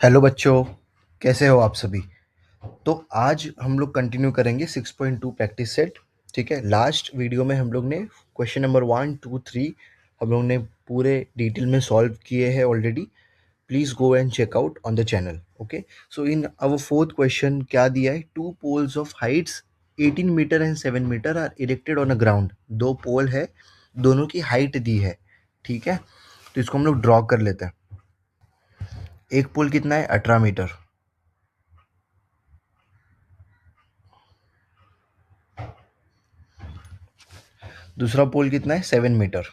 Hello बच्चों, कैसे हो आप सभी। तो आज हम लोग कंटिन्यू करेंगे 6.2 प्रैक्टिस सेट। ठीक है, लास्ट वीडियो में हम लोग ने क्वेश्चन नंबर 1, 2, 3 हम लोग ने पूरे डिटेल में सॉल्व किए हैं already. Please go and check out on the channel. Okay, so in our fourth question क्या दिया है, two poles of heights 18 metre and 7 metre are erected on a ground. दो पोल है, दोनों की हाइट दी है। ठीक है, तो इसको हम लोग ड्रॉ कर लेते हैं। एक पोल कितना है, 18 मीटर। दूसरा पोल कितना है, 7 मीटर।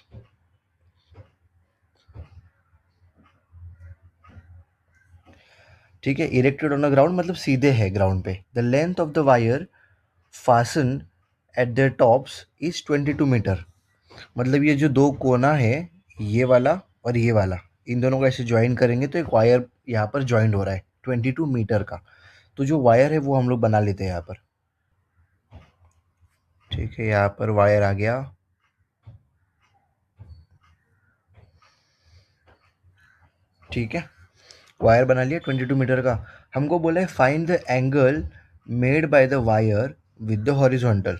ठीक है, इरेक्टेड ऑन द ग्राउंड मतलब सीधे है ग्राउंड पे। The length of the wire fasten at the tops is 22 metre. मतलब ये जो दो कोना है, ये वाला और ये वाला, इन दोनों को ऐसे ज्वाइन करेंगे तो एक वायर यहाँ पर ज्वाइंट हो रहा है 22 मीटर का। तो जो वायर है वो हम लोग बना लेते हैं यहाँ पर। ठीक है, यहाँ पर वायर आ गया। ठीक है, वायर बना लिया 22 मीटर का। हमको बोला है find the angle made by the wire with the horizontal.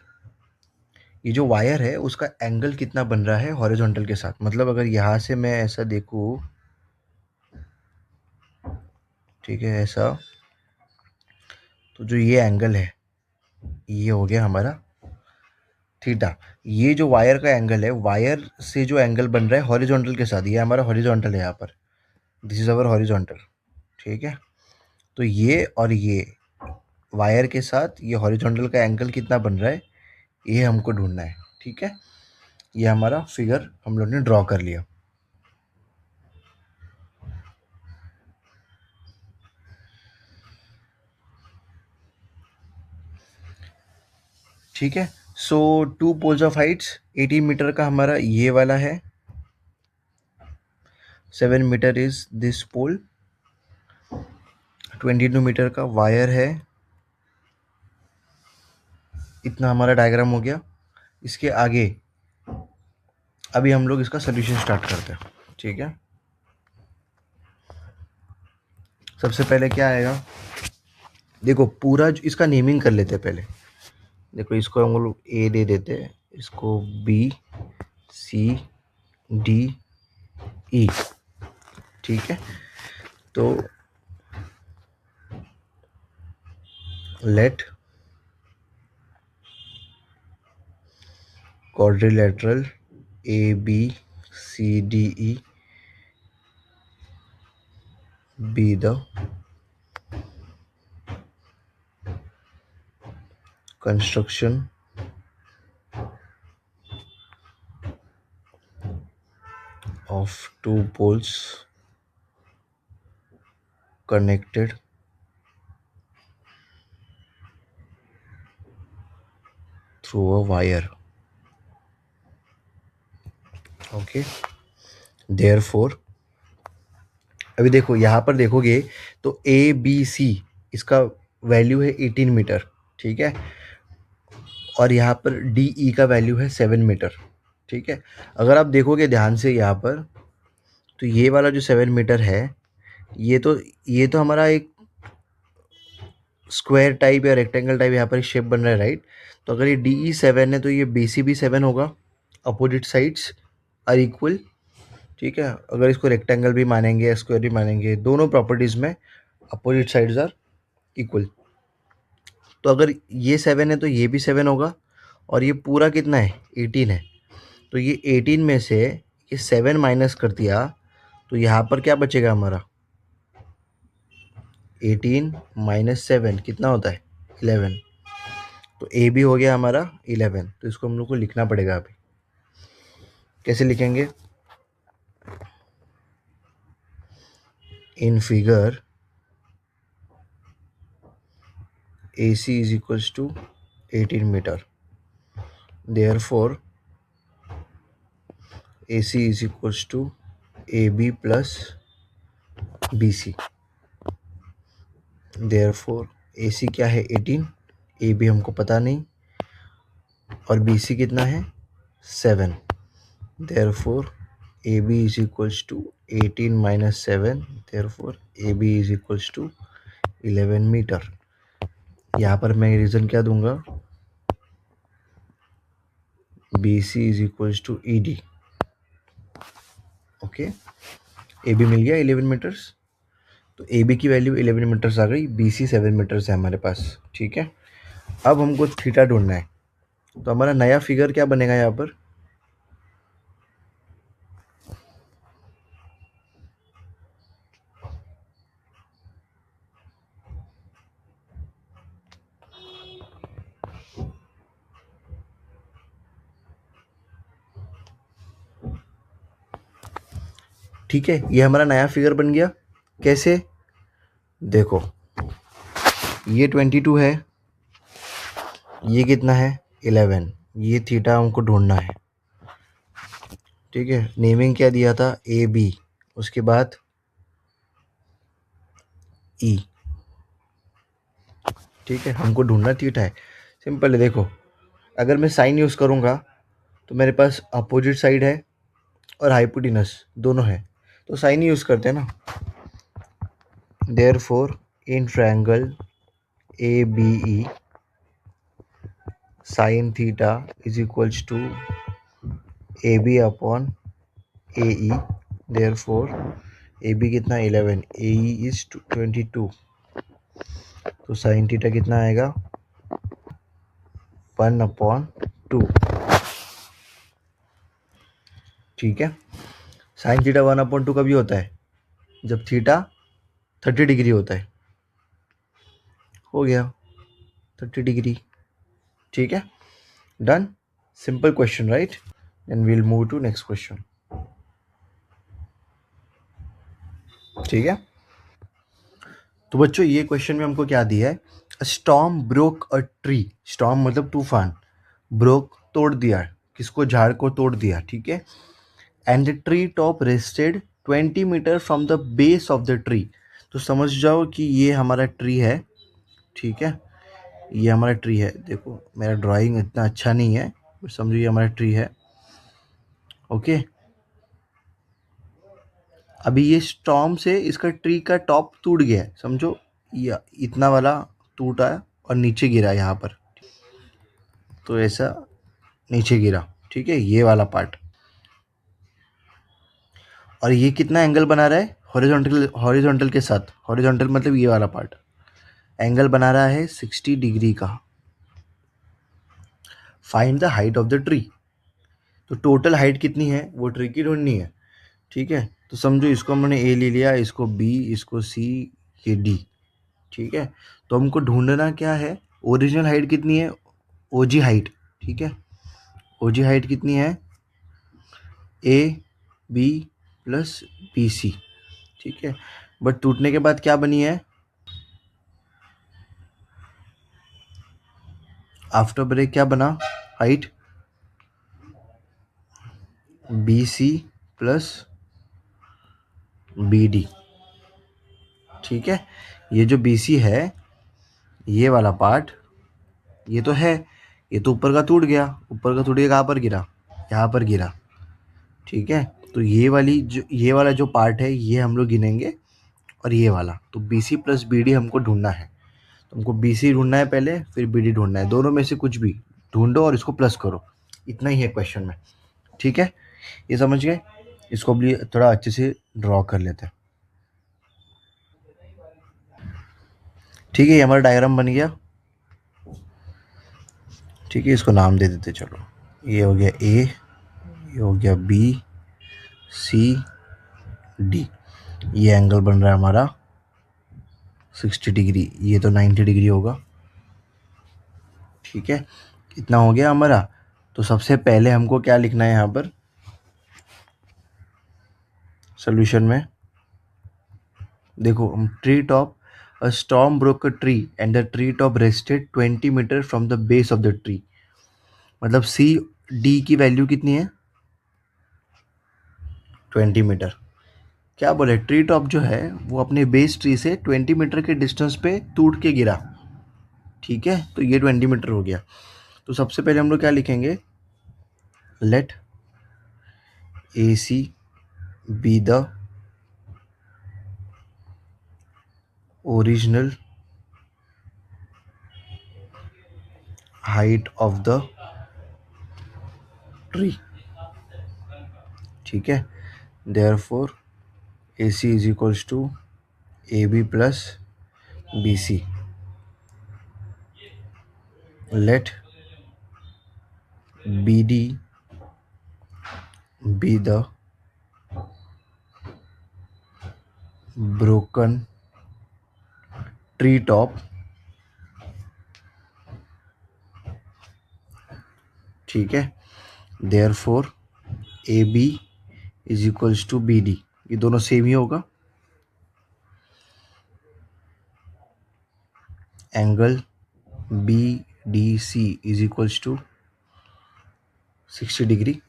ये जो वायर है उसका एंगल कितना बन रहा है हॉरिजॉन्टल के साथ। मतलब अगर यहाँ से मैं ऐसा देखूँ, ठीक है ऐसा, तो जो ये एंगल है ये हो गया हमारा थीटा। ये जो वायर का एंगल है, वायर से जो एंगल बन रहा है हॉरिजॉन्टल के साथ, ये हमारा हॉरिजॉन्टल है यहाँ पर। This is our horizontal. ठीक है, तो ये और ये वायर के साथ ये हॉरिजॉन्टल का एंगल कितना बन रहा है, ये हमको ढूंढना है। ठीक है, ये हमारा फिगर हम लोग ने ड्रॉ कर लिया। ठीक है, so two poles of heights 18 metre का हमारा ये वाला है, 7 metre is this pole, 22 metre का वायर है। इतना हमारा डायग्राम हो गया। इसके आगे अभी हम लोग इसका सोल्यूशन स्टार्ट करते हैं। ठीक है, सबसे पहले क्या आएगा, देखो पूरा इसका नेमिंग कर लेते हैं पहले। देखो इसको हम लोग ए दे देते हैं, इसको बी, सी, डी, ई। ठीक है, तो late quadrilateral A B C D E be the construction of two poles connected through a wire. Okay, therefore अभी देखो यहाँ पर देखोगे तो ए बी सी इसका वैल्यू है 18 मीटर। ठीक है, और यहाँ पर डी ई का वैल्यू है 7 मीटर। ठीक है, अगर आप देखोगे ध्यान से यहाँ पर, तो ये वाला जो 7 मीटर है, ये तो हमारा एक स्क्वायर टाइप या रेक्टेंगल टाइप यहाँ पर शेप बन रहा है, राइट। तो अगर ये डी ई 7 है तो ये बी सी भी 7 होगा। Opposite sides are equal. ठीक है, अगर इसको रेक्टेंगल भी मानेंगे स्क्वायर भी मानेंगे, दोनों प्रॉपर्टीज़ में अपोजिट साइड्स आर इक्वल। तो अगर ये 7 है तो ये भी 7 होगा, और ये पूरा कितना है, 18 है। तो ये 18 में से ये 7 माइनस कर दिया, तो यहाँ पर क्या बचेगा हमारा, 18 माइनस 7 कितना होता है, 11। तो ए भी हो गया हमारा 11। तो इसको हम लोग को लिखना पड़ेगा अभी। कैसे लिखेंगे, in figure A C is equals to 18 metre, therefore A C is equals to A B plus B C. Therefore A C क्या है 18, ए बी हमको पता नहीं, और बी सी कितना है 7। Therefore A B is equals to 18 minus 7, therefore AB is equals to 11 metre. यहाँ पर मैं रीज़न क्या दूंगा, BC is equals to ED। Okay, AB मिल गया 11 मीटर्स, तो AB की वैल्यू 11 मीटर्स आ गई, BC 7 मीटर्स है हमारे पास। ठीक है, अब हमको थीटा ढूंढना है, तो हमारा नया फिगर क्या बनेगा यहाँ पर, ठीक है, ये हमारा नया फिगर बन गया। कैसे, देखो ये 22 है, ये कितना है 11, ये थीटा हमको ढूंढना है। ठीक है, नेमिंग क्या दिया था, ए बी, उसके बाद ई। ठीक है, हमको ढूंढना थीटा है, सिंपल है। देखो अगर मैं साइन यूज़ करूँगा तो मेरे पास अपोजिट साइड है और हाइपोटेनस दोनों है, तो साइन ही यूज़ करते हैं ना। Therefore in triangle A B E sine theta is equals to A B upon A E. Therefore A B कितना 11, ए ई इज 22, तो साइन थीटा कितना आएगा 1/2। ठीक है, साइन थीटा 1/2 कभी होता है, जब थीटा 30 डिग्री होता है। हो गया 30 डिग्री। ठीक है, done, simple question right. And we'll move to next question. ठीक है, तो बच्चों ये क्वेश्चन में हमको क्या दिया है, storm broke a tree, storm मतलब तूफान, ब्रोक तोड़ दिया, किसको, झाड़ को तोड़ दिया। ठीक है, and the tree top rested 20 metre from the base of the tree, तो समझ जाओ कि ये हमारा ट्री है। ठीक है, ये हमारा ट्री है, देखो मेरा ड्राइंग इतना अच्छा नहीं है, तो समझो ये हमारा ट्री है। ओके, अभी ये स्टॉर्म से इसका ट्री का टॉप टूट गया है, समझो ये इतना वाला टूटा है और नीचे गिरा यहाँ पर, तो ऐसा नीचे गिरा। ठीक है, ये वाला पार्ट, और ये कितना एंगल बना रहा है, हॉरिजॉन्टल, हॉरिजॉन्टल के साथ, हॉरिजॉन्टल मतलब ये वाला पार्ट एंगल बना रहा है 60 डिग्री का। Find the height of the tree, तो टोटल हाइट कितनी है वो ट्री की ढूंढनी है। ठीक है, तो समझो इसको हमने ए ले लिया, इसको बी, इसको सी, ये डी। ठीक है, तो हमको ढूंढना क्या है, ओरिजिनल हाइट कितनी है, ओजी हाइट। ठीक है, ओजी हाइट कितनी है, A B plus B C. ठीक है, बट टूटने के बाद क्या बनी है, आफ्टर ब्रेक क्या बना, height B C plus B D. ठीक है, ये जो बी सी है, ये वाला पार्ट, ये तो है, ये तो ऊपर का टूट गया, ऊपर का टूट गया, कहाँ पर गिरा, यहाँ पर गिरा। ठीक है, तो ये वाली जो, ये वाला जो पार्ट है ये हम लोग गिनेंगे, और ये वाला, तो B C plus B D हमको ढूंढना है। तो हमको बी सी ढूंढना है पहले, फिर बी डी ढूंढना है, दोनों में से कुछ भी ढूंढो और इसको प्लस करो, इतना ही है क्वेश्चन में। ठीक है, ये समझ गए, इसको भी थोड़ा अच्छे से ड्रॉ कर लेते हैं। ठीक है, ये हमारा डायग्राम बन गया। ठीक है, इसको नाम दे देते, चलो ये हो गया ए, ये हो गया बी सी डी। ये एंगल बन रहा है हमारा 60 डिग्री, ये तो 90 डिग्री होगा। ठीक है, इतना हो गया हमारा। तो सबसे पहले हमको क्या लिखना है यहाँ पर सोल्यूशन में, देखो हम tree top, a storm broke a tree and the tree top rested 20 metre from the base of the tree, मतलब सी डी की वैल्यू कितनी है 20 मीटर। क्या बोले, ट्री टॉप जो है वो अपने बेस ट्री से 20 मीटर के डिस्टेंस पे टूट के गिरा। ठीक है, तो ये 20 मीटर हो गया। तो सबसे पहले हम लोग क्या लिखेंगे, let A C be the original height of the tree, ठीक है। Therefore A C is equals to A B plus B C. Let B D be the broken tree top, ठीक है। therefore A B is equals to B D, ये दोनों same ही होगा। Angle B D C is equals to 60 degree.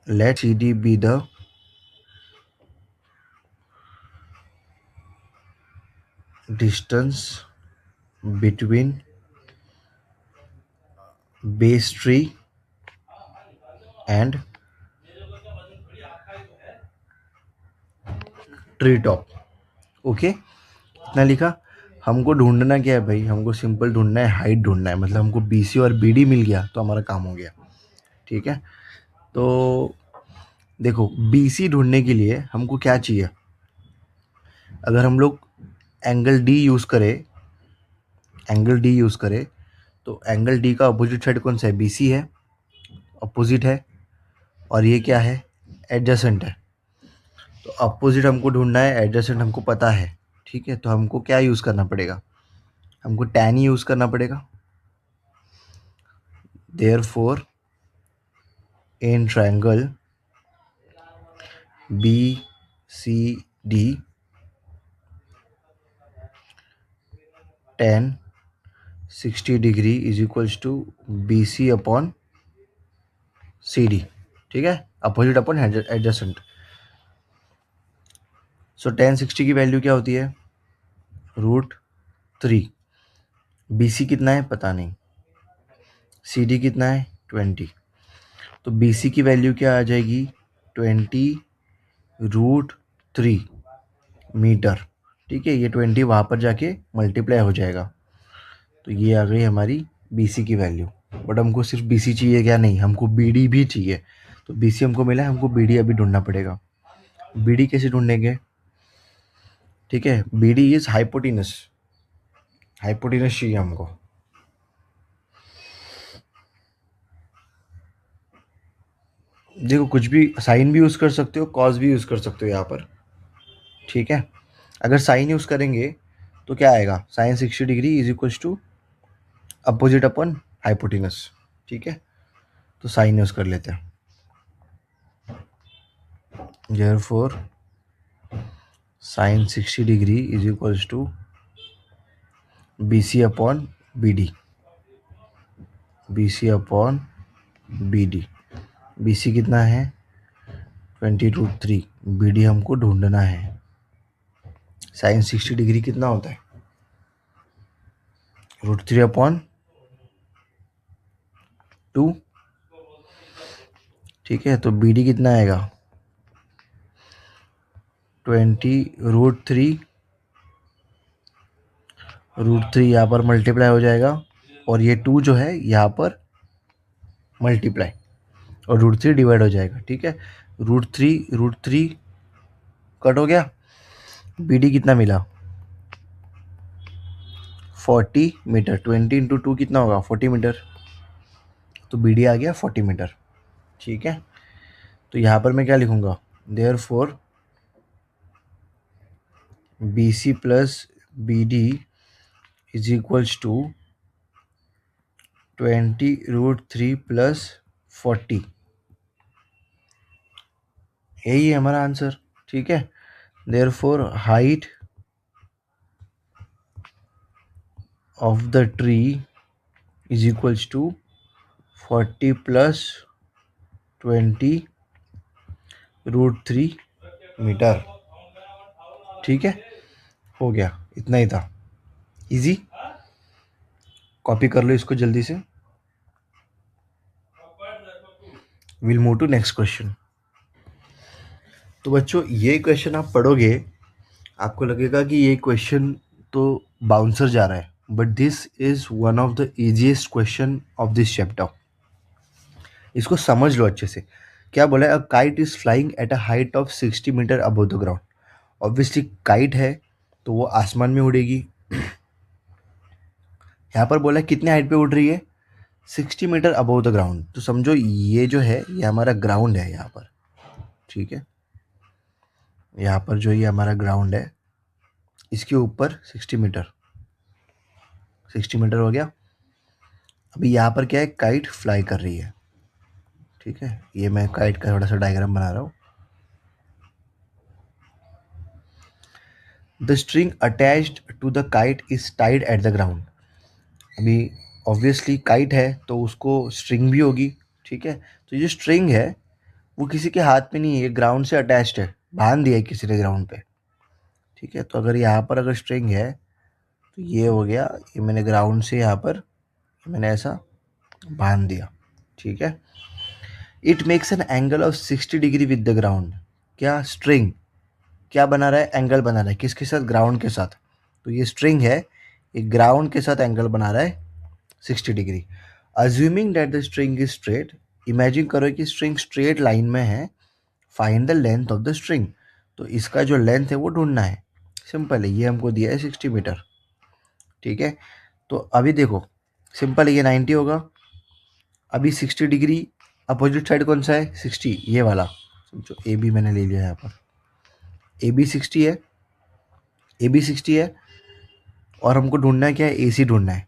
Let C D be the distance between base tree and tree top. Okay, इतना लिखा। हमको ढूंढना क्या है भाई, हमको सिंपल ढूंढना है, हाइट ढूंढना है। मतलब हमको बी सी और बी डी मिल गया तो हमारा काम हो गया, ठीक है। तो देखो, बी सी ढूंढने के लिए हमको क्या चाहिए। अगर हम लोग एंगल डी यूज़ करें, एंगल डी यूज़ करें तो एंगल डी का अपोजिट साइड कौन सा है, बी सी है, अपोजिट है। और ये क्या है, एडजेसेंट है। तो अपोजिट हमको ढूंढना है, एडजेसेंट हमको पता है, ठीक है। तो हमको क्या यूज़ करना पड़ेगा, हमको टैन ही यूज़ करना पड़ेगा। Therefore in triangle B C D tan 60 degree is equals to B C upon C D, ठीक है। Opposite upon adjacent. So tan 60 की वैल्यू क्या होती है, √3। बी सी कितना है पता नहीं, सी डी कितना है 20। तो बी सी की वैल्यू क्या आ जाएगी, 20√3 मीटर, ठीक है। ये 20 वहाँ पर जाके मल्टीप्लाई हो जाएगा। तो ये आ गई हमारी बी सी की वैल्यू। बट हमको सिर्फ बी सी चाहिए क्या, नहीं, हमको बी डी भी चाहिए। तो बी सी हमको मिला है, हमको बी डी अभी ढूंढना पड़ेगा। बी डी कैसे ढूंढेंगे, ठीक है। B D is hypotenuse, hypotenuse चाहिए हमको। देखो, कुछ भी साइन भी यूज़ कर सकते हो, कॉस भी यूज़ कर सकते हो यहाँ पर, ठीक है। अगर साइन यूज़ करेंगे तो क्या आएगा, sine 60 degree is equals to opposite upon hypotenuse, ठीक है। तो साइन यूज़ कर लेते हैं। Therefore sine 60 degree is equals to B C upon B D, B C upon B D. B C कितना है 20√3, बी डी हमको ढूंढना है। साइन 60 डिग्री कितना होता है, √3 अपॉन 2, ठीक है। तो बी डी कितना आएगा 20√3, √3 यहाँ पर मल्टीप्लाई हो जाएगा और ये 2 जो है यहाँ पर मल्टीप्लाई और √3 डिवाइड हो जाएगा, ठीक है। √3 कट हो गया। बी डी कितना मिला 40 मीटर, 20 इंटू 2 कितना होगा 40 मीटर। तो बी डी आ गया 40 मीटर, ठीक है। तो यहाँ पर मैं क्या लिखूँगा, therefore B C plus B D is equals to 20√3 plus 40, यही है हमारा आंसर, ठीक है। Therefore height of the tree is equals to 40 plus 20√3 metre, ठीक है। हो गया, इतना ही था, इजी। कॉपी कर लो इसको जल्दी से। Will move to next question. तो बच्चों ये क्वेश्चन आप पढ़ोगे, आपको लगेगा कि ये क्वेश्चन तो बाउंसर जा रहा है, but this is one of the easiest question of this chapter. इसको समझ लो अच्छे से। क्या बोला है? A kite is flying at a height of 60 metre above the ground. Obviously kite है तो वो आसमान में उड़ेगी। यहाँ पर बोला है कितने हाइट पे उड़ रही है? 60 मीटर अबव द ग्राउंड। तो समझो ये जो है ये हमारा ग्राउंड है यहाँ पर, ठीक है। यहाँ पर जो ये हमारा ग्राउंड है इसके ऊपर 60 मीटर, 60 मीटर हो गया। अभी यहाँ पर क्या है? काइट फ्लाई कर रही है, ठीक है। ये मैं काइट का थोड़ा सा डायग्राम बना रहा हूँ। The string attached to the kite is tied at the ground. अभी ऑब्वियसली काइट है तो उसको स्ट्रिंग भी होगी, ठीक है। तो ये स्ट्रिंग है वो किसी के हाथ में नहीं है, ये ग्राउंड से अटैच्ड है, बांध दिया है किसी ने ग्राउंड पे, ठीक है। तो अगर यहाँ पर अगर स्ट्रिंग है तो ये हो गया, ये मैंने ग्राउंड से यहाँ पर मैंने ऐसा बांध दिया, ठीक है। It makes an angle of 60 degree with the ground. क्या स्ट्रिंग क्या बना रहा है? एंगल बना रहा है। किसके साथ? ग्राउंड के साथ। तो ये स्ट्रिंग है, ये ग्राउंड के साथ एंगल बना रहा है 60 degree. Assuming that the string is straight, imagine करो कि स्ट्रिंग स्ट्रेट लाइन में है। Find the length of the string. तो इसका जो लेंथ है वो ढूंढना है। सिंपल है, ये हमको दिया है 60 मीटर, ठीक है। तो अभी देखो सिंपल है, ये 90 होगा। अभी 60 डिग्री अपोजिट साइड कौन सा है? 60, ये वाला। समझो ए बी मैंने ले लिया यहाँ पर, ए बी 60 है, ए बी 60 है। और हमको ढूंढना है क्या है? ए सी ढूंढना है,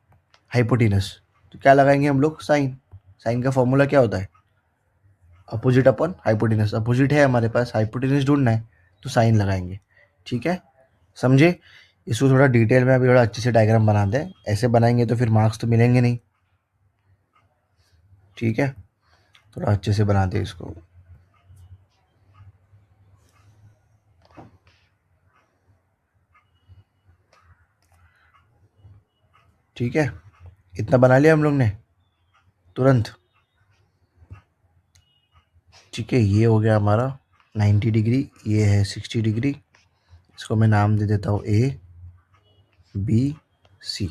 हाइपोटेनस। तो क्या लगाएंगे हम लोग? साइन। साइन का फॉर्मूला क्या होता है? अपोजिट अपन हाइपोटेनस। अपोजिट है हमारे पास, हाइपोटेनस ढूंढना है तो साइन लगाएंगे, ठीक है। समझे? इसको थोड़ा डिटेल में अभी थोड़ा अच्छे से डायग्राम बना दें, ऐसे बनाएंगे तो फिर मार्क्स तो मिलेंगे नहीं, ठीक है। थोड़ा अच्छे से बना दे इसको, ठीक है। इतना बना लिया हम लोग ने तुरंत, ठीक है। ये हो गया हमारा 90 डिग्री, ये है 60 डिग्री। इसको मैं नाम दे देता हूँ ए बी सी,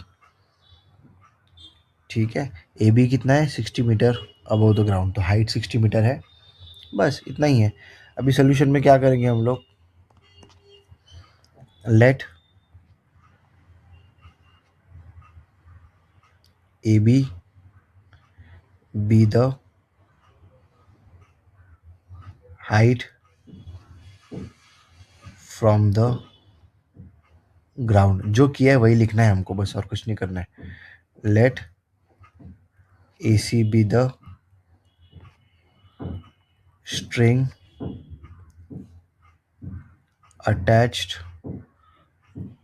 ठीक है। ए बी कितना है? 60 मीटर अबव द ग्राउंड, तो हाइट 60 मीटर है। बस इतना ही है। अभी सोल्यूशन में क्या करेंगे हम लोग? Let A B the height from the ground. जो किया है वही लिखना है हमको, बस और कुछ नहीं करना है। Let A C be the string attached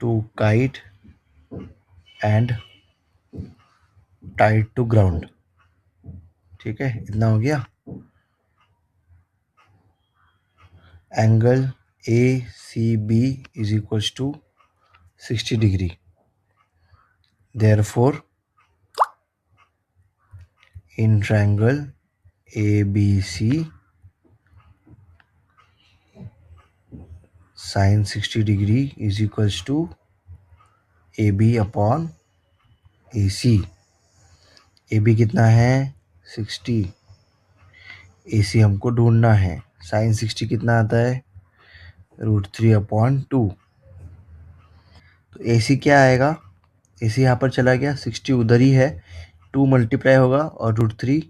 to kite and tied to ground, ठीक है। इतना हो गया। Angle A C B is equals to 60 degree. Therefore in triangle A B C sine 60 degree is equals to A B upon A C. A B कितना है? 60। ए सी हमको ढूंढना है। साइन 60 कितना आता है? √3/2। तो ए सी क्या आएगा? ए सी यहाँ पर चला गया, 60 उधर ही है, 2 मल्टीप्लाई होगा और √3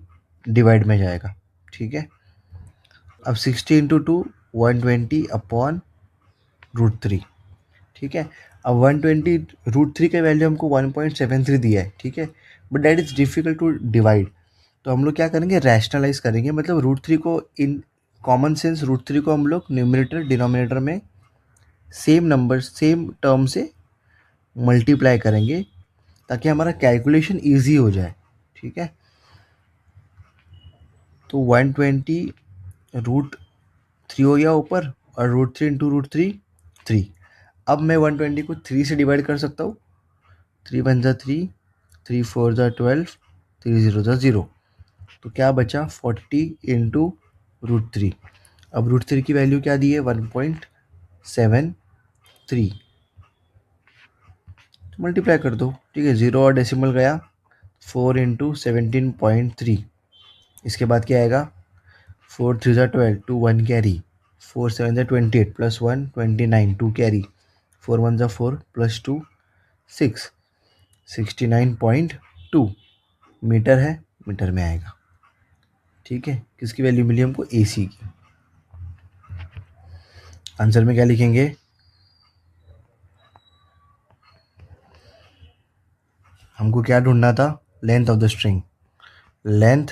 डिवाइड में जाएगा, ठीक है। अब 60 इंटू 2 120/√3, ठीक है। अब 120 √3 का वैल्यू हमको 1.73 दिया है, ठीक है। But that is difficult to divide. तो हम लोग क्या करेंगे? रैशनलाइज करेंगे, मतलब √3 को इन कॉमन सेंस √3 को हम लोग न्यूमरेटर डिनोमिनेटर में सेम नंबर सेम टर्म से मल्टीप्लाई करेंगे ताकि हमारा कैलकुलेशन ईजी हो जाए, ठीक है। तो 120 √3 हो गया ऊपर, और √3 इंटू √3 3। अब मैं 120 को 3 से डिवाइड कर सकता हूँ। 3 1 ज़ा 3, 3 4 ज़ा 12, 3 0 ज़ा 0। तो क्या बचा? 40 इंटू √3। अब √3 की वैल्यू क्या दी है, 1.73, तो मल्टीप्लाई कर दो, ठीक है। 0 और डेसिमल गया, 4 इंटू 17.3, इसके बाद क्या आएगा, 4 3 ज़ा 12, 2 1 कैरी, 4 7 ज़ा 28 प्लस 1 29, 2 कैरी, 4 1 ज़ा 4 प्लस 2 6, 69.2 मीटर है, मीटर में आएगा, ठीक है। किसकी वैल्यू मिली हमको, AC की। आंसर में क्या लिखेंगे, हमको क्या ढूंढना था, length of the string, length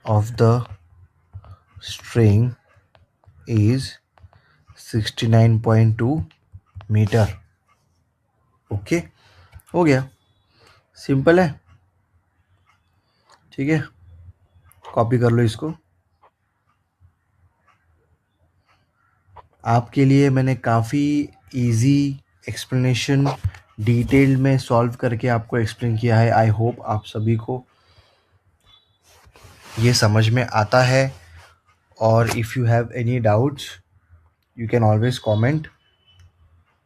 of the string is 69.2 metre. Okay, हो गया, सिंपल है, ठीक है। कॉपी कर लो इसको। आपके लिए मैंने काफ़ी इजी एक्सप्लेनेशन डिटेल में सॉल्व करके आपको एक्सप्लेन किया है। आई होप आप सभी को ये समझ में आता है, और if you have any doubts you can always comment,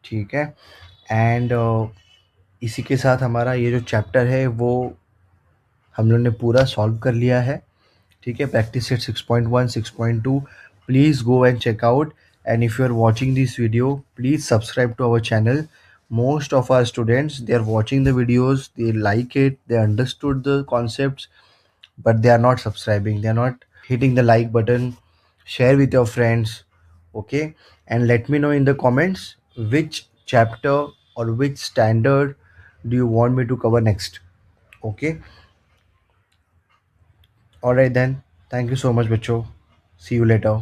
ठीक है। एंड इसी के साथ हमारा ये जो चैप्टर है वो हम लोग ने पूरा सॉल्व कर लिया है, ठीक है। Practice set 6.1 6.2 please go and check out, and if you are watching this video please subscribe to our channel. Most of our students, they are watching the videos, they like it, they understood the concepts, but they are not subscribing, they are not hitting the like button. Share with your friends, okay, and let me know in the comments which chapter or which standard do you want me to cover next, okay. All right then, thank you so much, bacho. See you later.